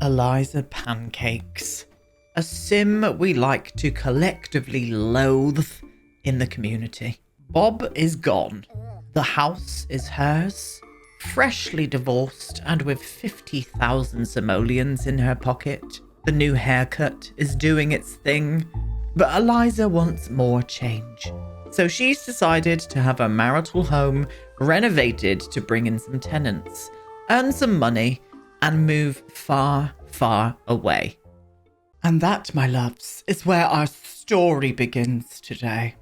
Eliza Pancakes, a sim we like to collectively loathe in the community. Bob is gone. The house is hers, freshly divorced and with 50,000 simoleons in her pocket. The new haircut is doing its thing, but Eliza wants more change. So she's decided to have her marital home renovated to bring in some tenants, earn some money, and move far, far away. And that, my loves, is where our story begins today.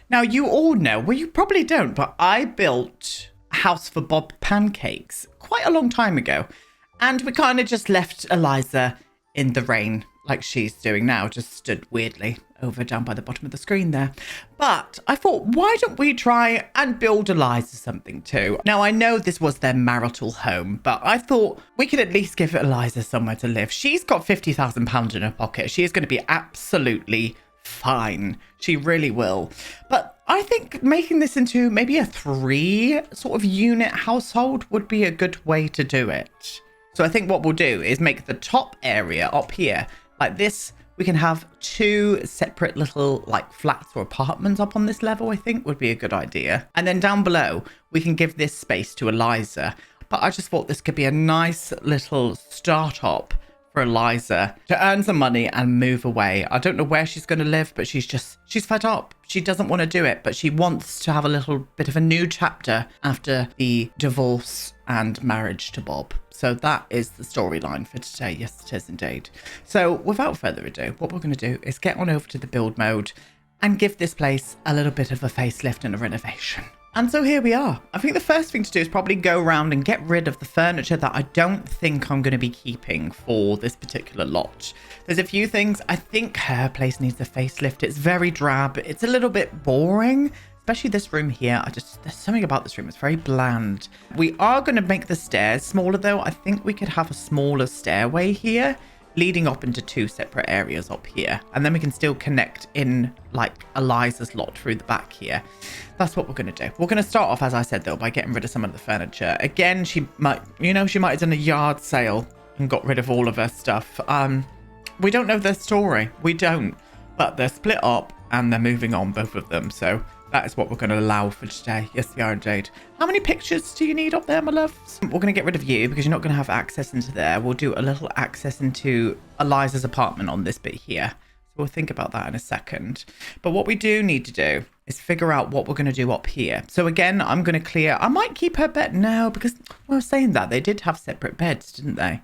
Now, you all know, well, you probably don't, but I built a house for Bob Pancakes quite a long time ago. And we kind of just left Eliza in the rain, like she's doing now, just stood weirdly over down by the bottom of the screen there. But I thought, why don't we try and build Eliza something too? Now, I know this was their marital home, but I thought we could at least give Eliza somewhere to live. She's got £50,000 in her pocket. She is going to be absolutely fine. She really will. But I think making this into maybe a 3 sort of unit household would be a good way to do it. So I think what we'll do is make the top area up here like this. We can have 2 separate little like flats or apartments up on this level, I think would be a good idea. And then down below, we can give this space to Eliza. But I just thought this could be a nice little startup for Eliza to earn some money and move away. I don't know where she's going to live, but she's fed up. She doesn't want to do it, but she wants to have a little bit of a new chapter after the divorce and marriage to Bob. So that is the storyline for today. Yes, it is indeed. So without further ado, what we're going to do is get on over to the build mode and give this place a little bit of a facelift and a renovation. And so here we are. I think the first thing to do is probably go around and get rid of the furniture that I don't think I'm going to be keeping for this particular lot. There's a few things. I think her place needs a facelift. It's very drab. It's a little bit boring, especially this room here. There's something about this room. It's very bland. We are going to make the stairs smaller though. I think we could have a smaller stairway here, leading up into 2 separate areas up here, and then we can still connect in like Eliza's lot through the back here. That's what we're going to do. We're going to start off, as I said though, by getting rid of some of the furniture. Again, she might have done a yard sale and got rid of all of her stuff. We don't know their story. We don't, but they're split up and they're moving on, both of them. So that is what we're going to allow for today. Yes, they are indeed. How many pictures do you need up there, my loves? We're going to get rid of you because you're not going to have access into there. We'll do a little access into Eliza's apartment on this bit here. So we'll think about that in a second. But what we do need to do is figure out what we're going to do up here. So again, I'm going to clear. I might keep her bed now because, well, I was saying that they did have separate beds, didn't they?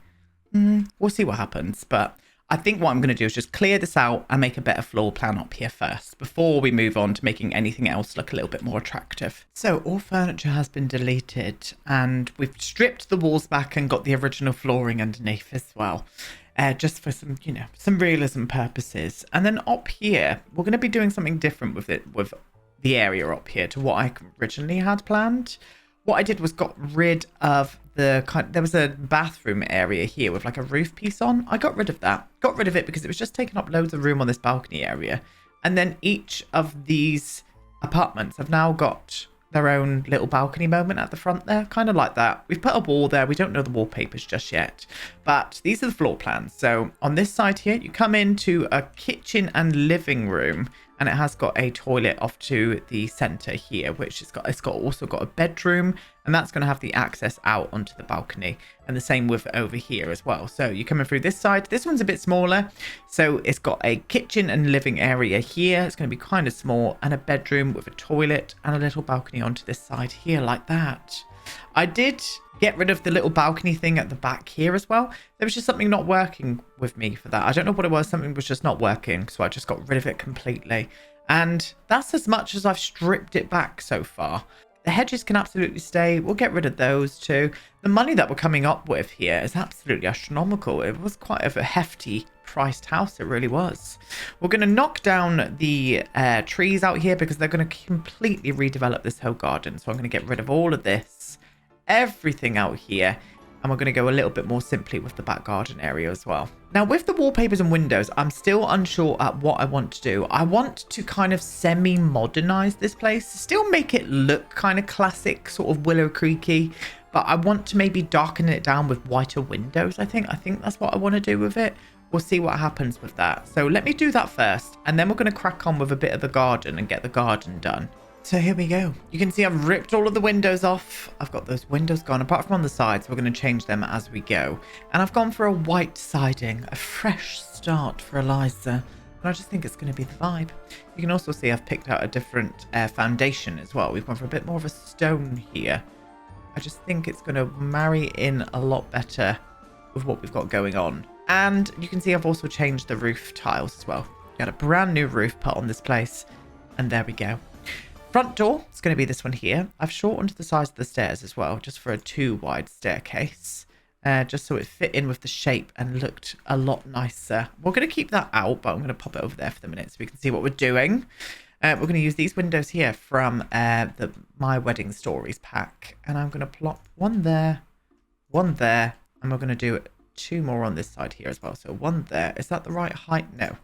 We'll see what happens. But I think what I'm going to do is just clear this out and make a better floor plan up here first before we move on to making anything else look a little bit more attractive. So all furniture has been deleted and we've stripped the walls back and got the original flooring underneath as well. Just for some, some realism purposes. And then up here, we're going to be doing something different with it, with the area up here to what I originally had planned. What I did was got rid of there was a bathroom area here with like a roof piece on. I got rid of that. Got rid of it because it was just taking up loads of room on this balcony area. And then each of these apartments have now got their own little balcony moment at the front there, kind of like that. We've put a wall there. We don't know the wallpapers just yet, but these are the floor plans. So on this side here, you come into a kitchen and living room, and it has got a toilet off to the center here, which it's also got a bedroom, and that's going to have the access out onto the balcony, and the same with over here as well. So you're coming through this side. This one's a bit smaller, so it's got a kitchen and living area here. It's going to be kind of small, and a bedroom with a toilet and a little balcony onto this side here like that. I did get rid of the little balcony thing at the back here as well. There was just something not working with me for that. I don't know what it was. Something was just not working, so I just got rid of it completely. And that's as much as I've stripped it back so far. The hedges can absolutely stay. We'll get rid of those too. The money that we're coming up with here is absolutely astronomical. It was quite a hefty priced house. It really was. We're going to knock down the trees out here because they're going to completely redevelop this whole garden. So I'm going to get rid of all of this, everything out here, and we're going to go a little bit more simply with the back garden area as well. Now with the wallpapers and windows, I'm still unsure at what I want to do. I want to kind of semi-modernize this place, still make it look kind of classic, sort of Willow Creeky, but I want to maybe darken it down with whiter windows, I think. I think that's what I want to do with it. We'll see what happens with that. So let me do that first, and then we're going to crack on with a bit of the garden and get the garden done. So here we go. You can see I've ripped all of the windows off. I've got those windows gone, apart from on the sides. We're going to change them as we go. And I've gone for a white siding, a fresh start for Eliza. And I just think it's going to be the vibe. You can also see I've picked out a different foundation as well. We've gone for a bit more of a stone here. I just think it's going to marry in a lot better with what we've got going on. And you can see I've also changed the roof tiles as well. Got a brand new roof put on this place. And there we go. Front door, it's going to be this one here. I've shortened the size of the stairs as well, just for a 2-wide staircase. Just so it fit in with the shape and looked a lot nicer. We're going to keep that out, but I'm going to pop it over there for the minute so we can see what we're doing. We're going to use these windows here from the My Wedding Stories pack. And I'm going to plop one there, and we're going to do 2 more on this side here as well. So 1 there. Is that the right height? No,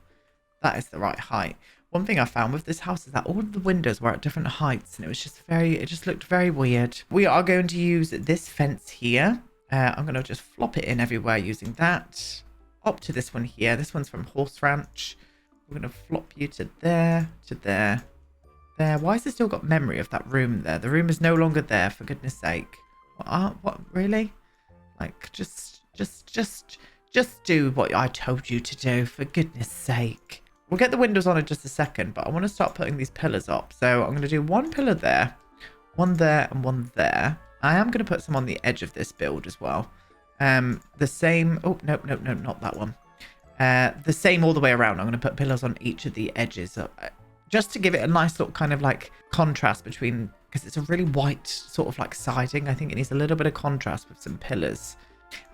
that is the right height. One thing I found with this house is that all of the windows were at different heights, and it just looked very weird. We are going to use this fence here. I'm going to just flop it in everywhere using that. Up to this one here. This one's from Horse Ranch. We're going to flop you to there, there. Why has it still got memory of that room there? The room is no longer there, for goodness sake. What, really? Like, just do what I told you to do, for goodness sake. We'll get the windows on in just a second, but I want to start putting these pillars up. So I'm going to do 1 pillar there, 1 there, and 1 there. I am going to put some on the edge of this build as well. The same... Oh, no, not that one. The same all the way around. I'm going to put pillars on each of the edges. Just to give it a nice little kind of like contrast between... Because it's a really white sort of like siding. I think it needs a little bit of contrast with some pillars.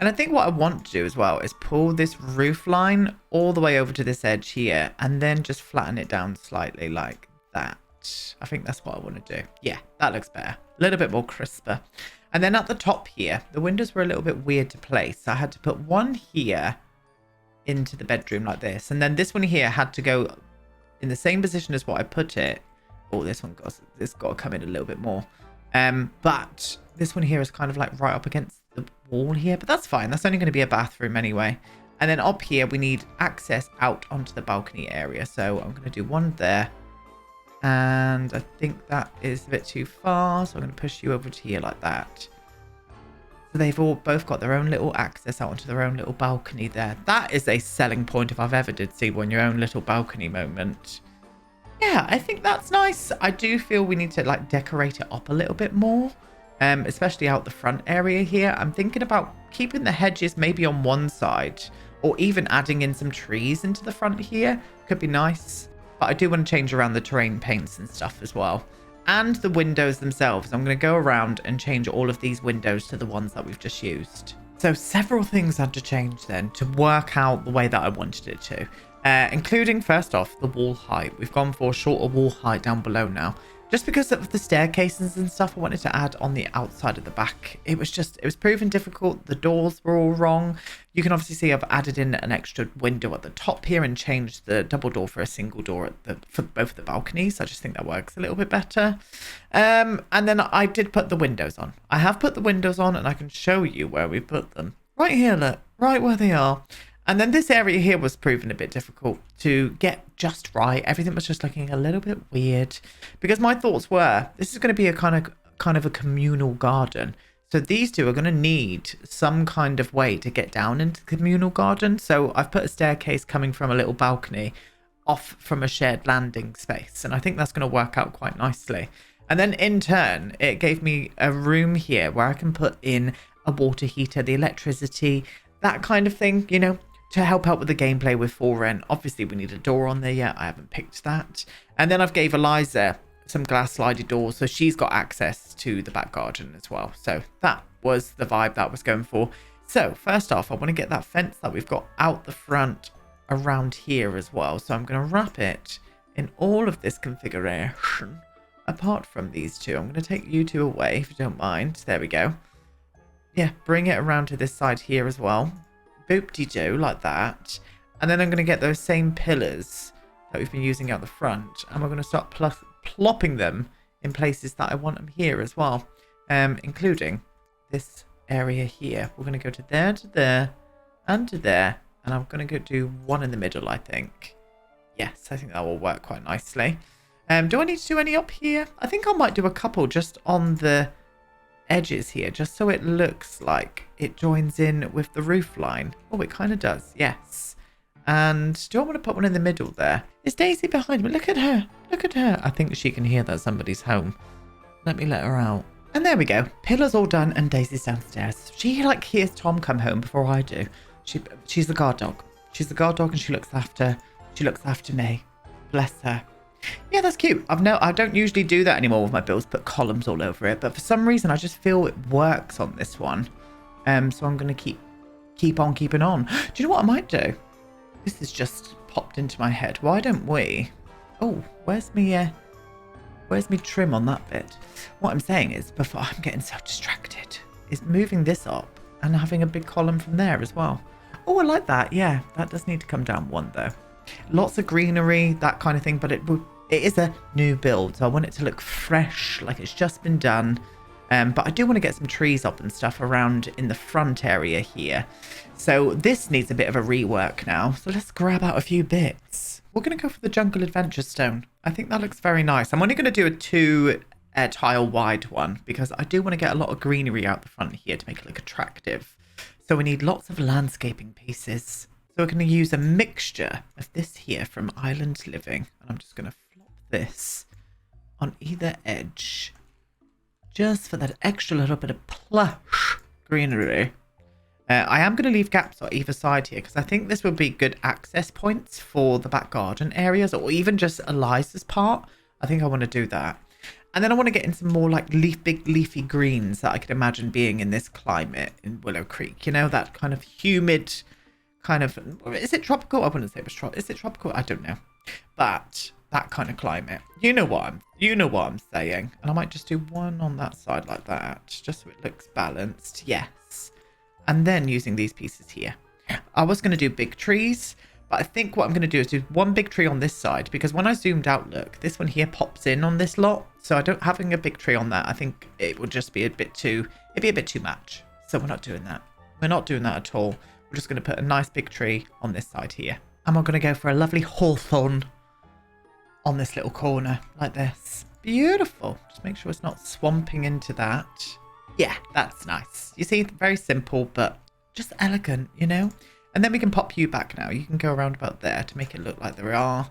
And I think what I want to do as well is pull this roof line all the way over to this edge here and then just flatten it down slightly like that. I think that's what I want to do. Yeah, that looks better. A little bit more crisper. And then at the top here, the windows were a little bit weird to place. So I had to put one here into the bedroom like this. And then this one here had to go in the same position as what I put it. Oh, this got to come in a little bit more. But this one here is kind of like right up against the wall here, but that's fine. That's only going to be a bathroom anyway. And then up here we need access out onto the balcony area, so I'm going to do 1 there, and I think that is a bit too far, so I'm going to push you over to here like that. So they've both got their own little access out onto their own little balcony there. That is a selling point if I've ever did see one, your own little balcony moment. Yeah, I think that's nice. I do feel we need to like decorate it up a little bit more. Especially out the front area here. I'm thinking about keeping the hedges maybe on one side, or even adding in some trees into the front here. Could be nice. But I do want to change around the terrain paints and stuff as well. And the windows themselves. I'm going to go around and change all of these windows to the ones that we've just used. So several things had to change then to work out the way that I wanted it to. Including, first off, the wall height. We've gone for a shorter wall height down below now. Just because of the staircases and stuff I wanted to add on the outside of the back. It was proven difficult. The doors were all wrong. You can obviously see I've added in an extra window at the top here and changed the double door for a single door for both the balconies. I just think that works a little bit better. And then I did put the windows on. I have put the windows on and I can show you where we put them. Right here, look. Right where they are. And then this area here was proven a bit difficult to get just right. Everything was just looking a little bit weird because my thoughts were this is going to be a kind of a communal garden. So these two are going to need some kind of way to get down into the communal garden. So I've put a staircase coming from a little balcony off from a shared landing space. And I think that's going to work out quite nicely. And then in turn, it gave me a room here where I can put in a water heater, the electricity, that kind of thing, you know, to help out with the gameplay with For Rent. Obviously, we need a door on there yet. I haven't picked that. And then I've gave Eliza some glass sliding doors, so she's got access to the back garden as well. So that was the vibe that I was going for. So first off, I want to get that fence that we've got out the front around here as well. So I'm going to wrap it in all of this configuration. Apart from these two, I'm going to take you two away if you don't mind. There we go. Yeah, bring it around to this side here as well. Boop-de-doo, like that. And then I'm going to get those same pillars that we've been using out the front. And we're going to start plopping them in places that I want them here as well. Including this area here. We're going to go to there, and to there. And I'm going to go do one in the middle, I think. Yes, I think that will work quite nicely. Do I need to do any up here? I think I might do a couple just on the edges here, just so it looks like it joins in with the roof line. Oh, it kind of does. Yes. And do I want to put one in the middle there? Is Daisy behind me? Look at her. Look at her. I think she can hear that somebody's home. Let me let her out. And there we go. Pillars all done and Daisy's downstairs. She like hears Tom come home before I do. She's the guard dog. She's the guard dog and she looks after me. Bless her. Yeah, that's cute. I don't usually do that anymore with my bills, put columns all over it, but for some reason I just feel it works on this one. So I'm going to keep on keeping on. Do you know what I might do? This has just popped into my head. Why don't we? Oh, where's me trim on that bit? What I'm saying is, before I'm getting so distracted, is moving this up and having a big column from there as well. Oh, I like that. Yeah, that does need to come down one though. Lots of greenery, that kind of thing, but it is a new build, so I want it to look fresh, like it's just been done. But I do want to get some trees up and stuff around in the front area here. So this needs a bit of a rework now. So let's grab out a few bits. We're going to go for the Jungle Adventure Stone. I think that looks very nice. I'm only going to do a 2 tile wide one because I do want to get a lot of greenery out the front here to make it look attractive. So we need lots of landscaping pieces. So we're going to use a mixture of this here from Island Living. And I'm just going to flop this on either edge. Just for that extra little bit of plush greenery. I am going to leave gaps on either side here because I think this would be good access points for the back garden areas or even just Eliza's part. I think I want to do that. And then I want to get in some more like big leafy greens that I could imagine being in this climate in Willow Creek. You know, that kind of humid kind of... Is it tropical? I wouldn't say it was tropical. Is it tropical? I don't know. But that kind of climate. You know what I'm saying. And I might just do one on that side like that. Just so it looks balanced. Yes. And then using these pieces here. I was going to do big trees, but I think what I'm going to do is do one big tree on this side, because when I zoomed out, look, this one here pops in on this lot. So having a big tree on that, I think it would just be it'd be a bit too much. So we're not doing that. We're not doing that at all. We're just going to put a nice big tree on this side here. And we're going to go for a lovely hawthorn on this little corner like this. Beautiful. Just make sure it's not swamping into that. Yeah, that's nice. You see, very simple, but just elegant, you know? And then we can pop you back now. You can go around about there to make it look like there are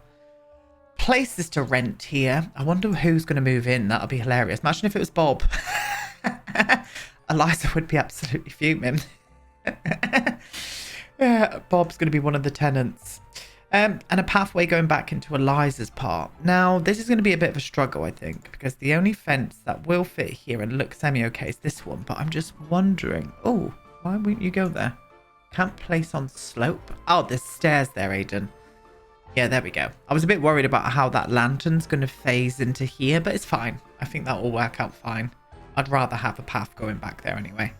places to rent here. I wonder who's going to move in. That'll be hilarious. Imagine if it was Bob. Eliza would be absolutely fuming. Yeah, Bob's going to be one of the tenants. And a pathway going back into Eliza's part. Now, this is going to be a bit of a struggle, I think, because the only fence that will fit here and look semi-okay is this one. But I'm just wondering, oh, why wouldn't you go there? Can't place on slope. Oh, there's stairs there, Aiden. Yeah, there we go. I was a bit worried about how that lantern's going to phase into here, but it's fine. I think that will work out fine. I'd rather have a path going back there anyway.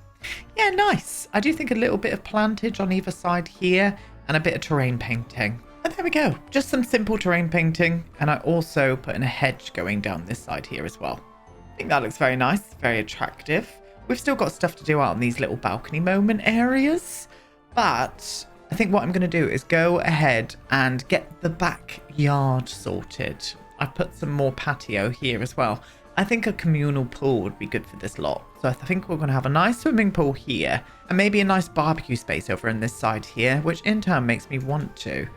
Yeah, nice. I do think a little bit of plantage on either side here and a bit of terrain painting. And there we go. Just some simple terrain painting. And I also put in a hedge going down this side here as well. I think that looks very nice. Very attractive. We've still got stuff to do out in these little balcony moment areas. But I think what I'm going to do is go ahead and get the backyard sorted. I've put some more patio here as well. I think a communal pool would be good for this lot. So I think we're going to have a nice swimming pool here. And maybe a nice barbecue space over in this side here. Which in turn makes me want to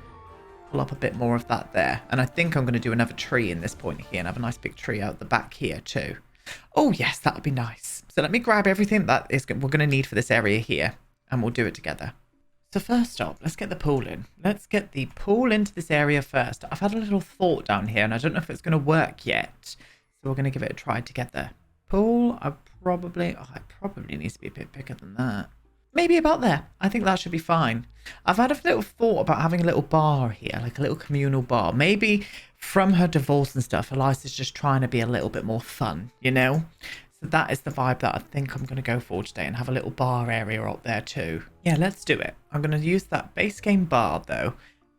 pull up a bit more of that there. And I think I'm going to do another tree in this point here. And have a nice big tree out the back here too. Oh yes, that would be nice. So let me grab everything that we're going to need for this area here. And we'll do it together. So first up, let's get the pool in. Let's get the pool into this area first. I've had a little thought down here and I don't know if it's going to work yet. So we're going to give it a try together. Pool, it probably needs to be a bit bigger than that. Maybe about there. I think that should be fine. I've had a little thought about having a little bar here, like a little communal bar. Maybe from her divorce and stuff, Eliza's just trying to be a little bit more fun, you know? So that is the vibe that I think I'm going to go for today and have a little bar area up there too. Yeah, let's do it. I'm going to use that base game bar though.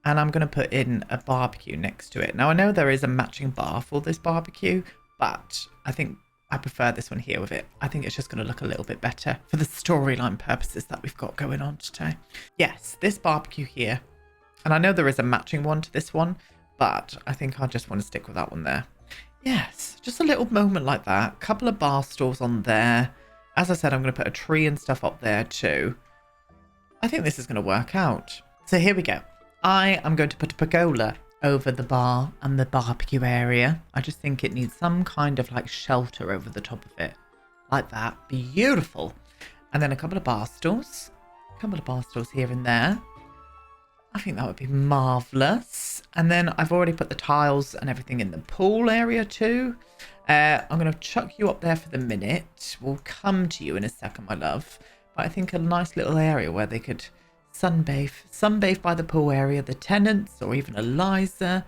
And I'm going to put in a barbecue next to it. Now I know there is a matching bar for this barbecue, but I think I prefer this one here with it. I think it's just going to look a little bit better for the storyline purposes that we've got going on today. Yes, this barbecue here. And I know there is a matching one to this one, but I think I just want to stick with that one there. Yes, just a little moment like that. Couple of bar stools on there. As I said, I'm going to put a tree and stuff up there too. I think this is going to work out. So here we go. I am going to put a pergola over the bar and the barbecue area. I just think it needs some kind of like shelter over the top of it. Like that. Beautiful. And then a couple of bar stools. A couple of bar stools here and there. I think that would be marvellous. And then I've already put the tiles and everything in the pool area too. I'm going to chuck you up there for the minute. We'll come to you in a second, my love. But I think a nice little area where they could sunbathe by the pool area, the tenants, or even Eliza,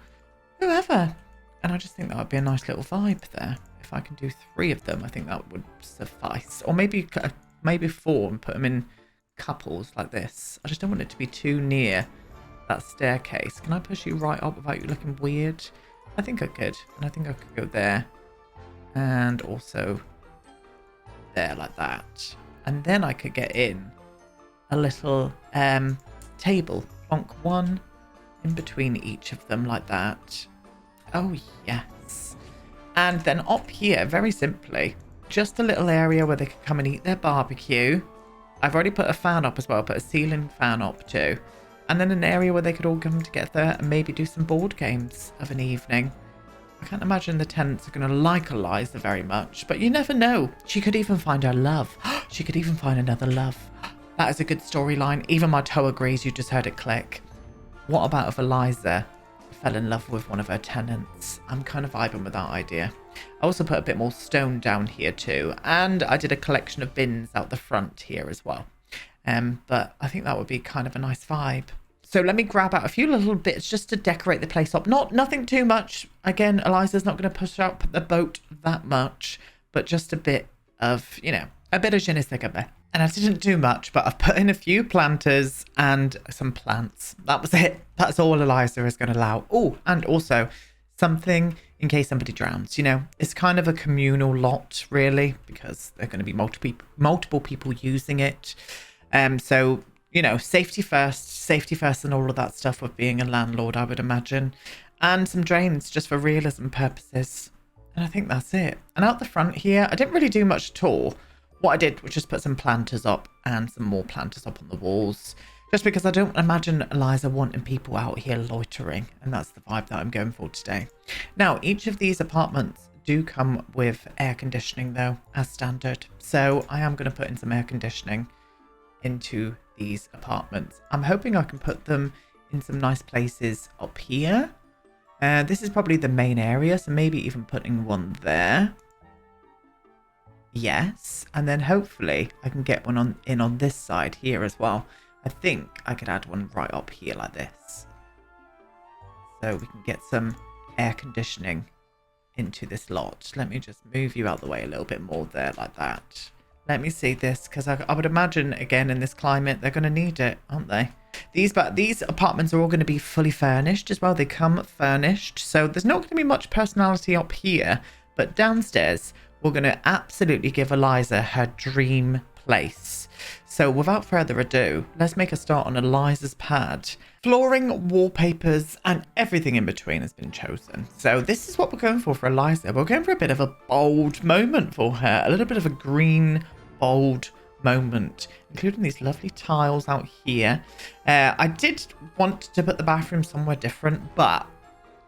whoever. And I just think that would be a nice little vibe there. If I can do 3 of them, I think that would suffice. Or maybe 4 and put them in couples like this. I just don't want it to be too near that staircase. Can I push you right up without you looking weird? I think I could. And I think I could go there. And also there like that. And then I could get in a little table, plonk one in between each of them like that. Oh yes. And then up here, very simply, just a little area where they could come and eat their barbecue. I've already put a fan up as well, put a ceiling fan up too. And then an area where they could all come together and maybe do some board games of an evening. I can't imagine the tenants are going to like Eliza very much, but you never know. She could even find her love. She could even find another love. That is a good storyline. Even my toe agrees. You just heard it click. What about if Eliza fell in love with one of her tenants? I'm kind of vibing with that idea. I also put a bit more stone down here too. And I did a collection of bins out the front here as well. But I think that would be kind of a nice vibe. So let me grab out a few little bits just to decorate the place up. Nothing too much. Again, Eliza's not going to push up the boat that much, but just a bit of, you know, a bit of je ne sais quoi. And I didn't do much, but I've put in a few planters and some plants. That was it. That's all Eliza is going to allow. Oh, and also something in case somebody drowns. You know, it's kind of a communal lot, really, because there are going to be multiple people using it. So, you know, safety first and all of that stuff with being a landlord, I would imagine. And some drains just for realism purposes. And I think that's it. And out the front here, I didn't really do much at all. What I did was just put some planters up and some more planters up on the walls. Just because I don't imagine Eliza wanting people out here loitering. And that's the vibe that I'm going for today. Now, each of these apartments do come with air conditioning though, as standard. So I am going to put in some air conditioning into these apartments. I'm hoping I can put them in some nice places up here. This is probably the main area, so maybe even putting one there. Yes, and then hopefully I can get one on this side here as well. I think I could add one right up here like this. So we can get some air conditioning into this lot. Let me just move you out the way a little bit more there like that. Let me see this, because I would imagine, again, in this climate, they're going to need it, aren't they? These apartments are all going to be fully furnished as well. They come furnished. So there's not going to be much personality up here. But downstairs, we're going to absolutely give Eliza her dream place. So without further ado, let's make a start on Eliza's pad. Flooring, wallpapers, and everything in between has been chosen. So this is what we're going for Eliza. We're going for a bit of a bold moment for her. A little bit of a green, bold moment, including these lovely tiles out here. I did want to put the bathroom somewhere different, but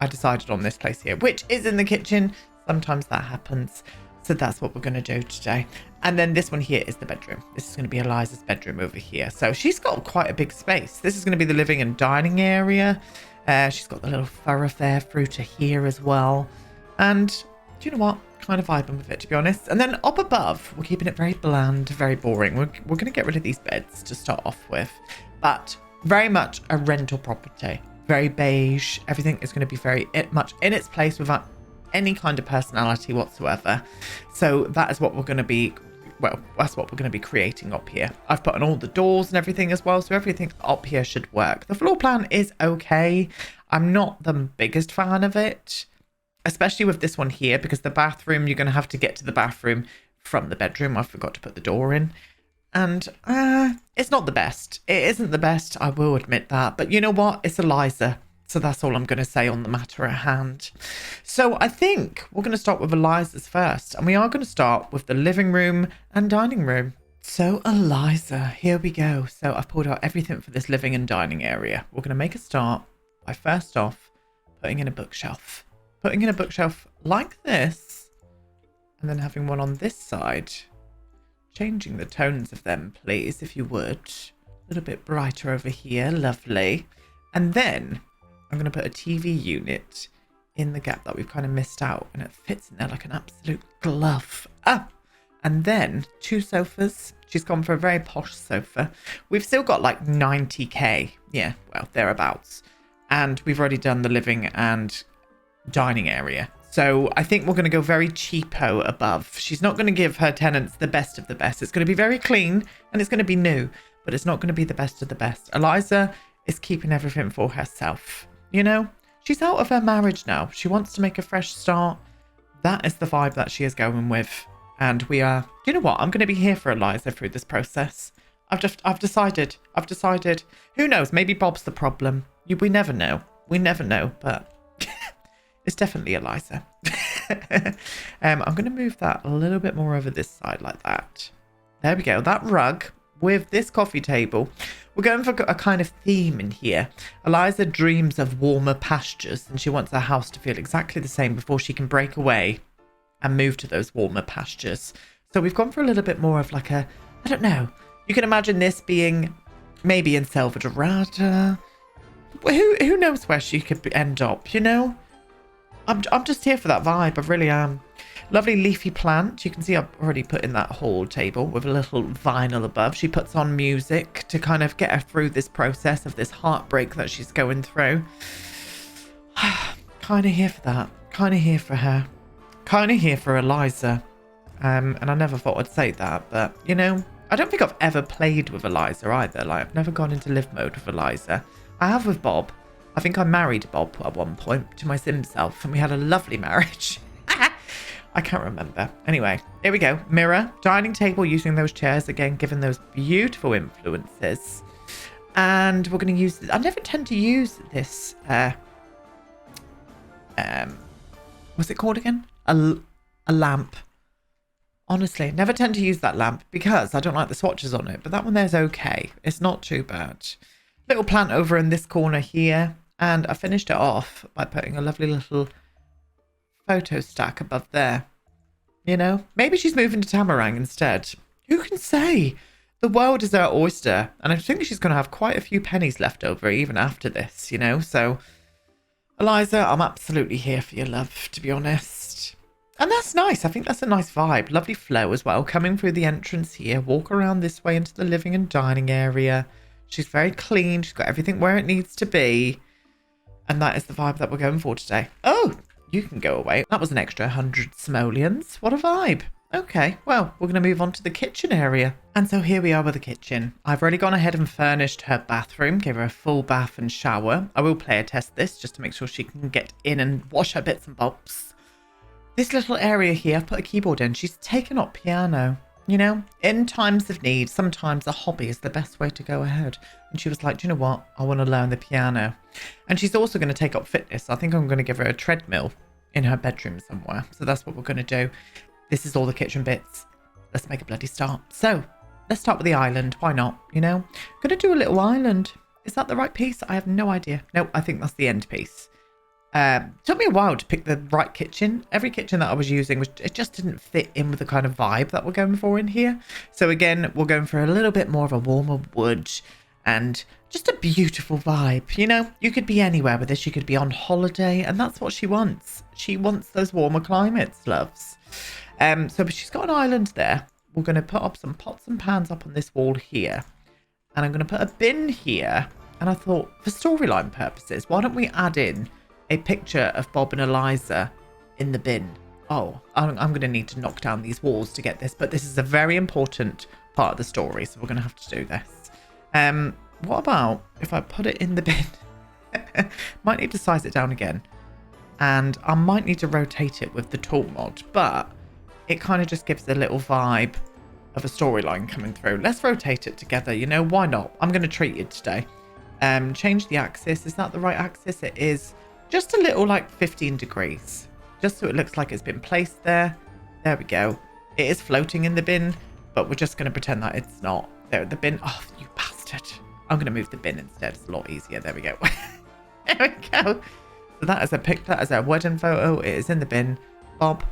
I decided on this place here, which is in the kitchen. Sometimes that happens. So that's what we're going to do today. And then this one here is the bedroom. This is going to be Eliza's bedroom over here. So she's got quite a big space. This is going to be the living and dining area. She's got the little thoroughfare through to here as well. And do you know what? Kind of vibing with it, to be honest. And then up above, we're keeping it very bland, very boring. We're going to get rid of these beds to start off with. But very much a rental property. Very beige. Everything is going to be very much in its place without any kind of personality whatsoever. So that is what we're going to be, well, that's what we're going to be creating up here. I've put on all the doors and everything as well, so everything up here should work. The floor plan is okay. I'm not the biggest fan of it. especially with this one here, because the bathroom, you're going to have to get to the bathroom from the bedroom. I forgot to put the door in. And it's not the best. It isn't the best, I will admit that. But you know what? It's Eliza. So that's all I'm going to say on the matter at hand. So I think we're going to start with Eliza's first. And we are going to start with the living room and dining room. So Eliza, here we go. So I've pulled out everything for this living and dining area. We're going to make a start by first off putting in a bookshelf. Putting in a bookshelf like this. And then having one on this side. Changing the tones of them, please, if you would. A little bit brighter over here. Lovely. And then I'm going to put a TV unit in the gap that we've kind of missed out. And it fits in there like an absolute glove. Ah! And then 2 sofas. She's gone for a very posh sofa. We've still got like 90k. Yeah, well, thereabouts. And we've already done the living and dining area. So I think we're going to go very cheapo above. She's not going to give her tenants the best of the best. It's going to be very clean and it's going to be new, but it's not going to be the best of the best. Eliza is keeping everything for herself. You know, she's out of her marriage now. She wants to make a fresh start. That is the vibe that she is going with. And we are, you know what? I'm going to be here for Eliza through this process. I've decided. Who knows? Maybe Bob's the problem. We never know. We never know, but it's definitely Eliza. I'm going to move that a little bit more over this side like that. There we go. That rug with this coffee table. We're going for a kind of theme in here. Eliza dreams of warmer pastures and she wants her house to feel exactly the same before she can break away and move to those warmer pastures. So we've gone for a little bit more of like a, I don't know. You can imagine this being maybe in Selva Dorada. Who knows where she could end up, you know? I'm just here for that vibe. I really am. Lovely leafy plant. You can see I've already put in that whole table with a little vinyl above. She puts on music to kind of get her through this process of this heartbreak that she's going through. Kind of here for that. Kind of here for her. Kind of here for Eliza. And I never thought I'd say that, but you know, I don't think I've ever played with Eliza either. Like, I've never gone into live mode with Eliza. I have with Bob. I think I married Bob at one point to my sim self and we had a lovely marriage. I can't remember. Anyway, here we go. Mirror, dining table using those chairs again, given those beautiful influences. And we're going to use, I never tend to use this, what's it called again? A lamp. Honestly, never tend to use that lamp because I don't like the swatches on it, but that one there's okay. It's not too bad. Little plant over in this corner here. And I finished it off by putting a lovely little photo stack above there. You know, maybe she's moving to Tamarang instead. Who can say? The world is her oyster. And I think she's going to have quite a few pennies left over even after this, you know. So, Eliza, I'm absolutely here for your love, to be honest. And that's nice. I think that's a nice vibe. Lovely flow as well. Coming through the entrance here. Walk around this way into the living and dining area. She's very clean. She's got everything where it needs to be. And that is the vibe that we're going for today. Oh, you can go away. That was an extra 100 simoleons. What a vibe. Okay, well, we're going to move on to the kitchen area. And so here we are with the kitchen. I've already gone ahead and furnished her bathroom, gave her a full bath and shower. I will player test this just to make sure she can get in and wash her bits and bobs. This little area here, I've put a keyboard in. She's taken up piano. You know, in times of need, sometimes a hobby is the best way to go ahead. And she was like, do you know what? I want to learn the piano. And she's also going to take up fitness. I think I'm going to give her a treadmill in her bedroom somewhere. So that's what we're going to do. This is all the kitchen bits. Let's make a bloody start. So let's start with the island. Why not? You know, I'm going to do a little island. Is that the right piece? I have no idea. No, I think that's the end piece. Took me a while to pick the right kitchen. Every kitchen that I was using, it just didn't fit in with the kind of vibe that we're going for in here. So again, we're going for a little bit more of a warmer wood and just a beautiful vibe. You know, you could be anywhere with this. You could be on holiday and that's what she wants. She wants those warmer climates, loves. So but she's got an island there. We're going to put up some pots and pans up on this wall here. And I'm going to put a bin here. And I thought, for storyline purposes, why don't we add in a picture of Bob and Eliza in the bin? Oh, I'm going to need to knock down these walls to get this, but this is a very important part of the story, so we're going to have to do this. What about if I put it in the bin? Might need to size it down again. And I might need to rotate it with the tool mod, but it kind of just gives a little vibe of a storyline coming through. Let's rotate it together, you know, why not? I'm going to treat you today. Change the axis. Is that the right axis? It is just a little like 15 degrees, just so it looks like it's been placed there. There we go. It is floating in the bin, but we're just going to pretend that it's not. There, the bin. Oh, you bastard. I'm going to move the bin instead. It's a lot easier. There we go. There we go. So that is a picture. That is a wedding photo. It is in the bin. Bob,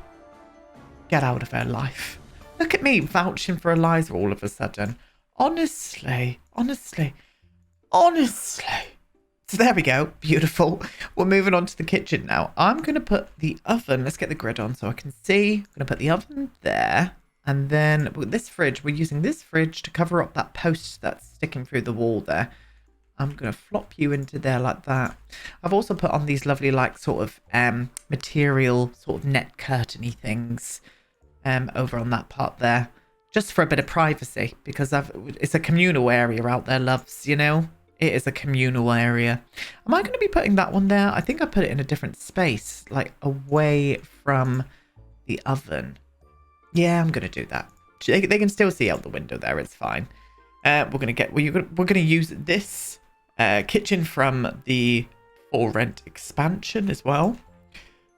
get out of her life. Look at me vouching for Eliza all of a sudden. Honestly. So there we go. Beautiful. We're moving on to the kitchen now. I'm going to put the oven. Let's get the grid on so I can see. I'm going to put the oven there. And then with this fridge, we're using this fridge to cover up that post that's sticking through the wall there. I'm going to flop you into there like that. I've also put on these lovely like sort of material sort of net curtain-y things over on that part there. Just for a bit of privacy because it's a communal area out there, loves, you know. It is a communal area. Am I going to be putting that one there? I think I put it in a different space, like away from the oven. Yeah, I'm going to do that. They can still see out the window there. It's fine. We're going to use this kitchen from the For Rent expansion as well.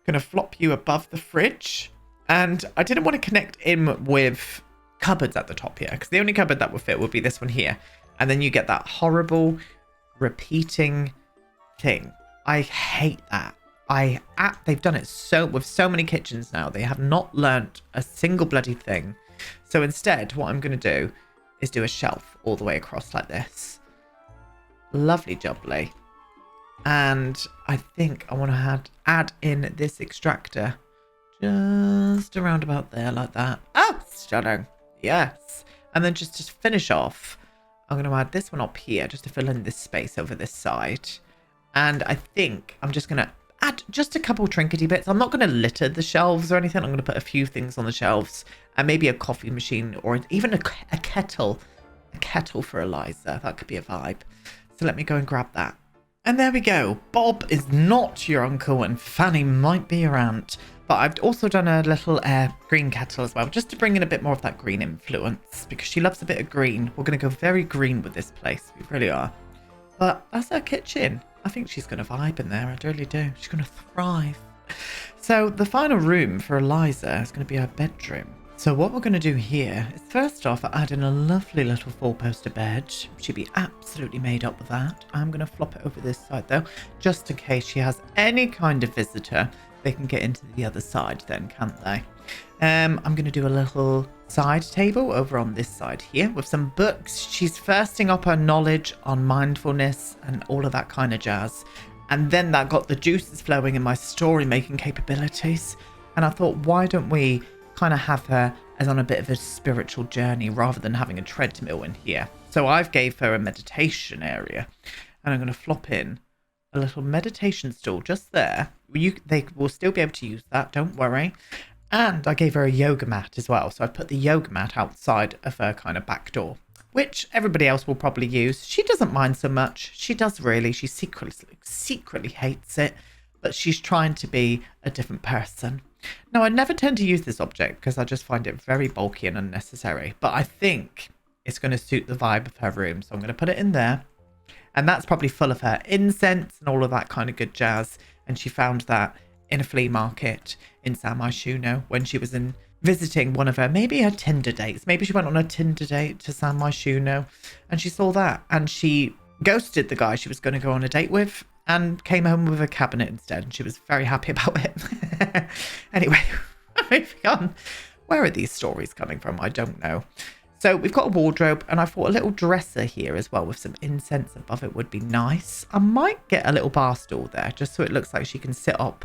Going to flop you above the fridge. And I didn't want to connect in with cupboards at the top here because the only cupboard that would fit would be this one here. And then you get that horrible repeating thing. I hate that. They've done it with so many kitchens now. They have not learnt a single bloody thing. So instead, what I'm going to do is do a shelf all the way across like this. Lovely jubbly. And I think I want to add in this extractor just around about there like that. Oh, stunning. Yes. And then just to finish off, I'm going to add this one up here just to fill in this space over this side. And I think I'm just going to add just a couple trinkety bits. I'm not going to litter the shelves or anything. I'm going to put a few things on the shelves and maybe a coffee machine or even a kettle. A kettle for Eliza. That could be a vibe. So let me go and grab that. And there we go. Bob is not your uncle and Fanny might be your aunt. But I've also done a little green kettle as well, just to bring in a bit more of that green influence, because she loves a bit of green. We're going to go very green with this place. We really are. But that's her kitchen. I think she's going to vibe in there. I really do. She's going to thrive. So the final room for Eliza is going to be her bedroom. So what we're going to do here is first off, add in a lovely little four-poster bed. She'd be absolutely made up with that. I'm going to flop it over this side though, just in case she has any kind of visitor. They can get into the other side then, can't they? I'm going to do a little side table over on this side here with some books. She's firsting up her knowledge on mindfulness and all of that kind of jazz. And then that got the juices flowing in my story making capabilities. And I thought, why don't we kind of have her as on a bit of a spiritual journey rather than having a treadmill in here? So I've gave her a meditation area. And I'm going to flop in a little meditation stool just there. They will still be able to use that, don't worry. And I gave her a yoga mat as well. So I put the yoga mat outside of her kind of back door, which everybody else will probably use. She doesn't mind so much. She does really. She secretly hates it, but she's trying to be a different person. Now, I never tend to use this object because I just find it very bulky and unnecessary, but I think it's going to suit the vibe of her room. So I'm going to put it in there. And that's probably full of her incense and all of that kind of good jazz. And she found that in a flea market in San Myshuno when she was visiting one of her Tinder dates. Maybe she went on a Tinder date to San Myshuno and she saw that and she ghosted the guy she was going to go on a date with and came home with a cabinet instead. And she was very happy about it. Anyway, moving on. Where are these stories coming from? I don't know. So we've got a wardrobe and I thought a little dresser here as well with some incense above it would be nice. I might get a little bar stool there just so it looks like she can sit up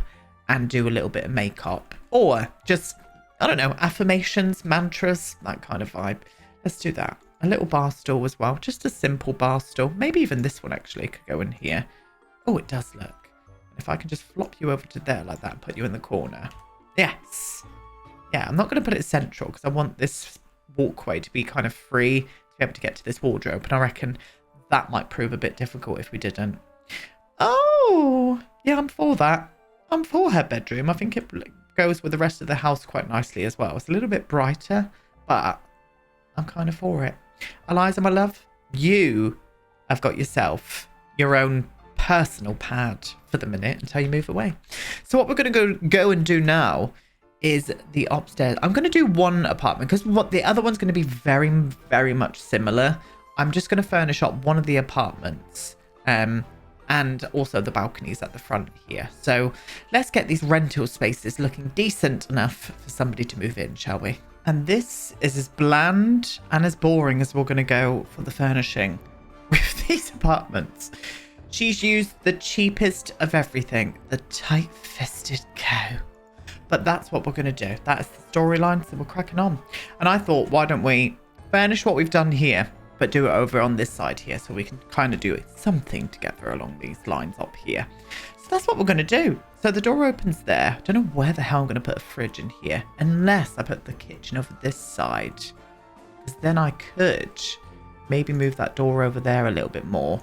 and do a little bit of makeup. Or just, I don't know, affirmations, mantras, that kind of vibe. Let's do that. A little bar stool as well. Just a simple bar stool. Maybe even this one actually could go in here. Oh, it does look. If I can just flop you over to there like that and put you in the corner. Yes. Yeah, I'm not going to put it central because I want this walkway to be kind of free to be able to get to this wardrobe, and I reckon that might prove a bit difficult if we didn't. Oh yeah, I'm for that. I'm for her bedroom. I think it goes with the rest of the house quite nicely as well. It's a little bit brighter, but I'm kind of for it. Eliza, my love, you have got yourself your own personal pad for the minute until you move away. So what we're going to go and do now is the upstairs. I'm going to do one apartment because what the other one's going to be very, very much similar. I'm just going to furnish up one of the apartments. And also the balconies at the front here. So let's get these rental spaces looking decent enough for somebody to move in, shall we? And this is as bland and as boring as we're going to go for the furnishing with these apartments. She's used the cheapest of everything, the tight-fisted cow. But that's what we're going to do. That is the storyline, so we're cracking on. And I thought, why don't we furnish what we've done here, but do it over on this side here so we can kind of do something together along these lines up here. So that's what we're going to do. So the door opens there. I don't know where the hell I'm going to put a fridge in here unless I put the kitchen over this side. Because then I could maybe move that door over there a little bit more.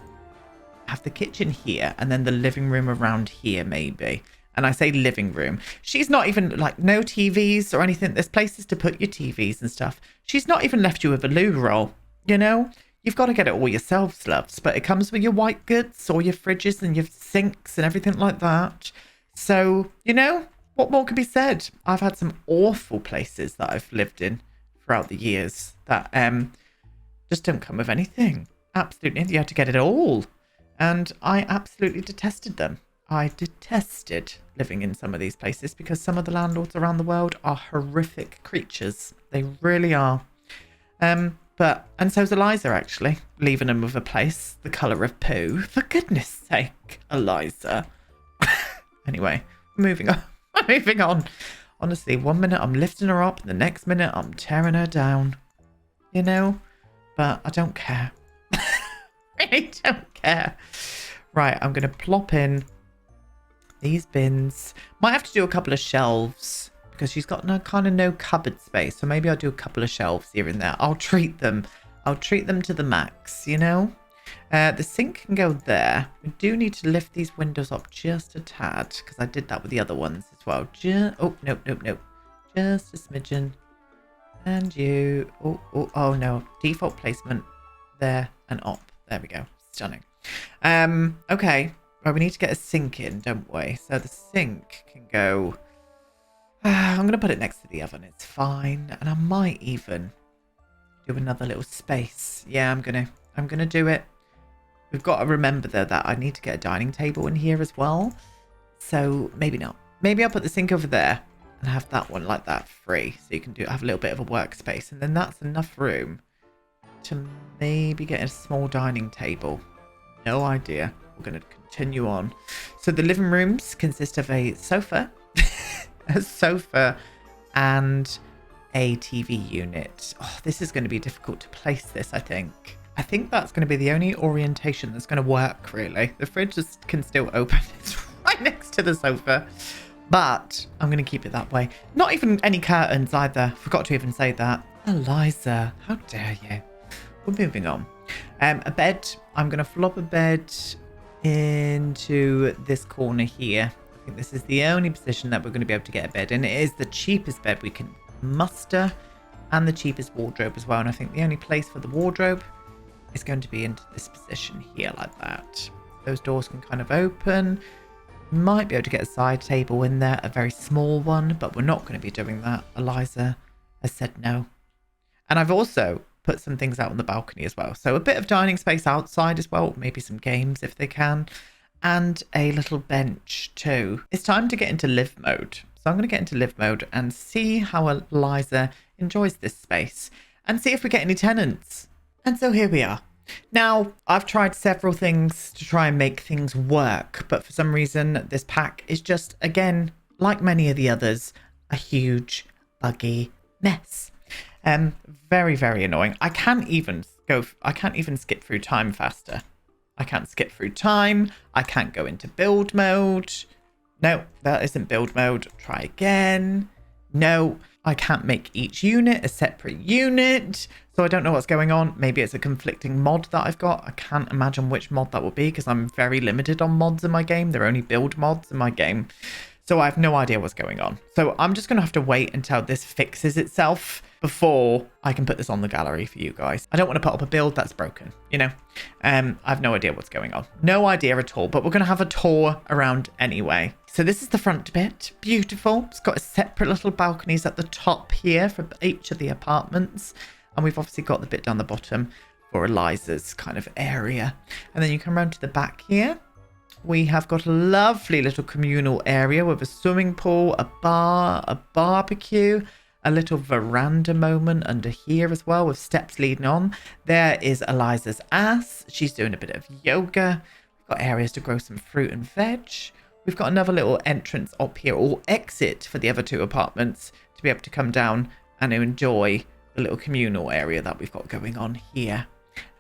Have the kitchen here and then the living room around here maybe. And I say living room. She's not even like no TVs or anything. There's places to put your TVs and stuff. She's not even left you with a loo roll. You know, you've got to get it all yourselves, loves. But it comes with your white goods, all your fridges and your sinks and everything like that. So, you know, what more could be said? I've had some awful places that I've lived in throughout the years that just don't come with anything. Absolutely. You had to get it all. And I absolutely detested them. I detested living in some of these places because some of the landlords around the world are horrific creatures. They really are. And so's Eliza, actually, leaving him with a place the colour of poo. For goodness sake, Eliza. Anyway, moving on. Moving on. Honestly, one minute I'm lifting her up, and the next minute I'm tearing her down. You know? But I don't care. Really don't care. Right, I'm going to plop in these bins. Might have to do a couple of shelves because she's got no cupboard space. So maybe I'll do a couple of shelves here and there. I'll treat them to the max, you know? The sink can go there. We do need to lift these windows up just a tad because I did that with the other ones as well. Oh, nope. Just a smidgen. And you. Oh, no. Default placement there and up. There we go. Stunning. Okay. Well, we need to get a sink in, don't we? So the sink can go... I'm going to put it next to the oven. It's fine. And I might even do another little space. Yeah, I'm going to do it. We've got to remember, though, that I need to get a dining table in here as well. So maybe not. Maybe I'll put the sink over there and have that one like that free. So you can have a little bit of a workspace. And then that's enough room to maybe get a small dining table. No idea. We're going to continue on. So the living rooms consist of a sofa, a sofa and a TV unit. Oh, this is going to be difficult to place this, I think. I think that's going to be the only orientation that's going to work, really. The fridge can still open. It's right next to the sofa. But I'm going to keep it that way. Not even any curtains either. Forgot to even say that. Eliza, how dare you? We're moving on. A bed. I'm going to flop a bed into this corner here. I think this is the only position that we're going to be able to get a bed in. It is the cheapest bed we can muster and the cheapest wardrobe as well. And I think the only place for the wardrobe is going to be into this position here like that. Those doors can kind of open. Might be able to get a side table in there, a very small one, but we're not going to be doing that. Eliza has said no. And I've also put some things out on the balcony as well. So a bit of dining space outside as well, maybe some games if they can, and a little bench too. It's time to get into live mode. So I'm going to get into live mode and see how Eliza enjoys this space and see if we get any tenants. And so here we are. Now, I've tried several things to try and make things work, but for some reason, this pack is just, again, like many of the others, a huge, buggy mess. Very, very annoying. I can't even skip through time faster. I can't skip through time. I can't go into build mode. No, that isn't build mode. Try again. No, I can't make each unit a separate unit. So I don't know what's going on. Maybe it's a conflicting mod that I've got. I can't imagine which mod that will be because I'm very limited on mods in my game. There are only build mods in my game. So I have no idea what's going on. So I'm just going to have to wait until this fixes itself before I can put this on the gallery for you guys. I don't want to put up a build that's broken, you know. I have no idea what's going on. No idea at all, but we're going to have a tour around anyway. So this is the front bit. Beautiful. It's got a separate little balconies at the top here for each of the apartments. And we've obviously got the bit down the bottom for Eliza's kind of area. And then you come around to the back here. We have got a lovely little communal area with a swimming pool, a bar, a barbecue, a little veranda moment under here as well with steps leading on. There is Eliza's ass. She's doing a bit of yoga. We've got areas to grow some fruit and veg. We've got another little entrance up here or exit for the other two apartments to be able to come down and enjoy the little communal area that we've got going on here.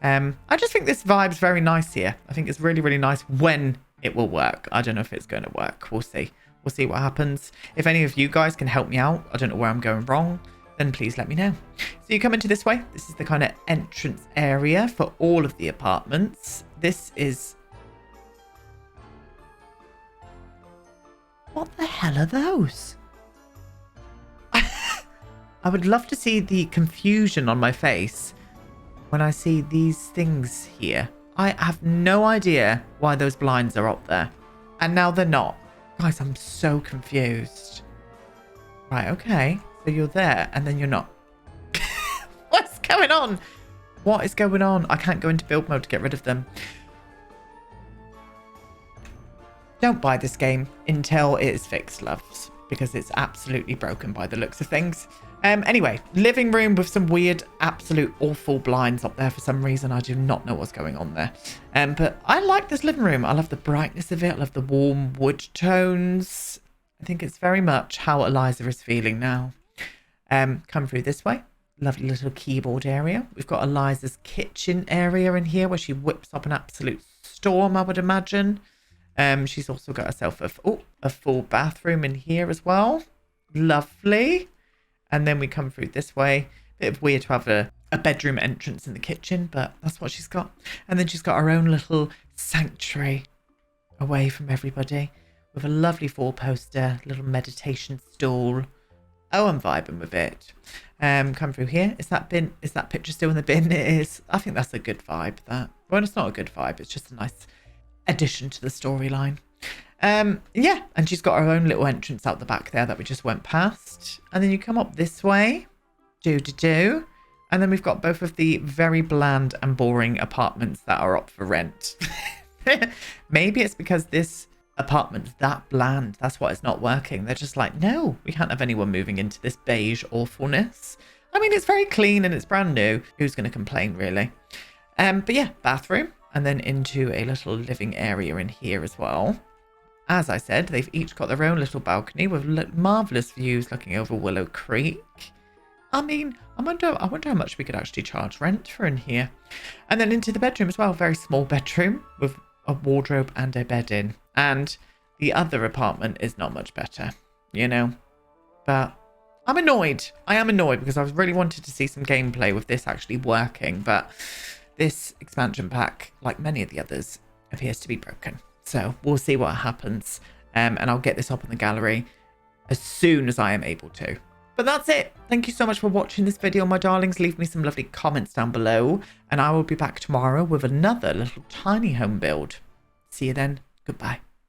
I just think this vibe's very nice here. I think it's really, really nice when it will work. I don't know if it's going to work. We'll see. We'll see what happens. If any of you guys can help me out, I don't know where I'm going wrong, then please let me know. So you come into this way. This is the kind of entrance area for all of the apartments. This is... What the hell are those? I would love to see the confusion on my face when I see these things here. I have no idea why those blinds are up there. And now they're not. Guys, I'm so confused. Right, okay. So you're there and then you're not. What's going on? What is going on? I can't go into build mode to get rid of them. Don't buy this game until it is fixed, loves. Because it's absolutely broken by the looks of things. Anyway, living room with some weird, absolute awful blinds up there for some reason. I do not know what's going on there. But I like this living room. I love the brightness of it. I love the warm wood tones. I think it's very much how Eliza is feeling now. Come through this way. Lovely little keyboard area. We've got Eliza's kitchen area in here where she whips up an absolute storm, I would imagine. She's also got herself a full bathroom in here as well. Lovely. And then we come through this way. Bit of weird to have a bedroom entrance in the kitchen, but that's what she's got. And then she's got her own little sanctuary away from everybody with a lovely four-poster, little meditation stool. Oh, I'm vibing with it. Come through here. Is that picture still in the bin? It is. I think that's a good vibe, that. Well, it's not a good vibe. It's just a nice addition to the storyline. Yeah, and she's got her own little entrance out the back there that we just went past. And then you come up this way. And then we've got both of the very bland and boring apartments that are up for rent. Maybe it's because this apartment's that bland. That's why it's not working. They're just like, no, we can't have anyone moving into this beige awfulness. I mean, it's very clean and it's brand new. Who's going to complain, really? But yeah, bathroom. And then into a little living area in here as well. As I said, they've each got their own little balcony with marvellous views looking over Willow Creek. I mean, I wonder how much we could actually charge rent for in here. And then into the bedroom as well. Very small bedroom with a wardrobe and a bed in. And the other apartment is not much better, you know. But I'm annoyed. I am annoyed because I was really wanted to see some gameplay with this actually working. But this expansion pack, like many of the others, appears to be broken. So we'll see what happens. And I'll get this up in the gallery as soon as I am able to. But that's it. Thank you so much for watching this video, my darlings. Leave me some lovely comments down below. And I will be back tomorrow with another little tiny home build. See you then. Goodbye.